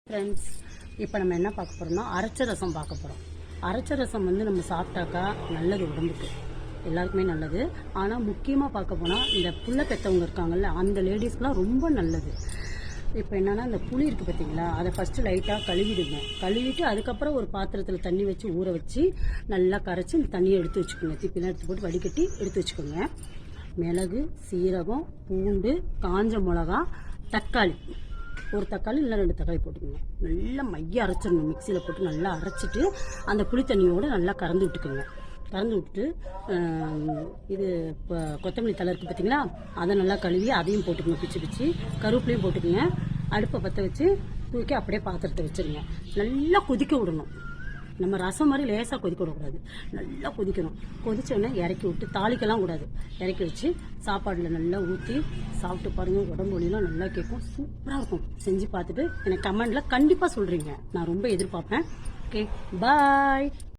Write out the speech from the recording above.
Friends, இப்போ நம்ம என்ன பார்க்க போகிறோம்னா அரைச்ச ரசம் பார்க்க போகிறோம். அரைச்ச ரசம் நம்ம சாப்பிட்டாக்கா நல்லது, உடம்புக்கு எல்லாருக்குமே நல்லது. ஆனால் முக்கியமாக பார்க்க போனால் இந்த புள்ள பெற்றவங்க இருக்காங்கல்ல, அந்த லேடிஸ்க்குலாம் ரொம்ப நல்லது. இப்போ என்னென்னா, இந்த புளி இருக்குது பார்த்தீங்களா, அதை ஃபஸ்ட்டு லைட்டாக கழுவிடுங்க. கழுவிட்டு அதுக்கப்புறம் ஒரு பாத்திரத்தில் தண்ணி வச்சு ஊற வச்சு நல்லா கரைச்சி இந்த தண்ணியை எடுத்து வச்சுக்கோங்க. திப்பிலாம் எடுத்து போட்டு வடிகட்டி எடுத்து வச்சுக்கோங்க. மிளகு, சீரகம், பூண்டு, காஞ்ச மிளகா, தக்காளி, ஒரு தக்காளி இல்லை 2 தக்காளி போட்டுக்கோங்க. நல்லா மைய அரைச்சிடணும். மிக்சியில் போட்டு நல்லா அரைச்சிட்டு அந்த புளி தண்ணியோடு நல்லா கறந்து விட்டுக்குங்க. கறந்து விட்டுட்டு இது இப்போ கொத்தமல்லி தழை இருக்குது பார்த்தீங்களா, அதை நல்லா கழுவி அதையும் போட்டுக்கோங்க. பிச்சு பிச்சு கருவேப்பிலையும் போட்டுக்கோங்க. அடுப்பை பற்ற வச்சு தூக்கி அப்படியே பாத்திரத்தை வச்சுருங்க. நல்லா கொதிக்க விடணும். நம்ம ரசம் மாதிரி லேசாக கொதிக்க விடக்கூடாது, நல்லா கொதிக்கணும். கொதிச்சோடனே இறக்கி விட்டு தாளிக்கலாம் கூடாது. இறக்கி வச்சு சாப்பாடில் நல்லா ஊற்றி சாப்பிட்டு பாருங்கள். உடம்பு வலிலாம் நல்லா கேட்கும், சூப்பராக இருக்கும். செஞ்சு பார்த்துட்டு எனக்கு கமெண்டில் கண்டிப்பாக சொல்கிறீங்க. நான் ரொம்ப எதிர்பார்ப்பேன். ஓகே, பாய்.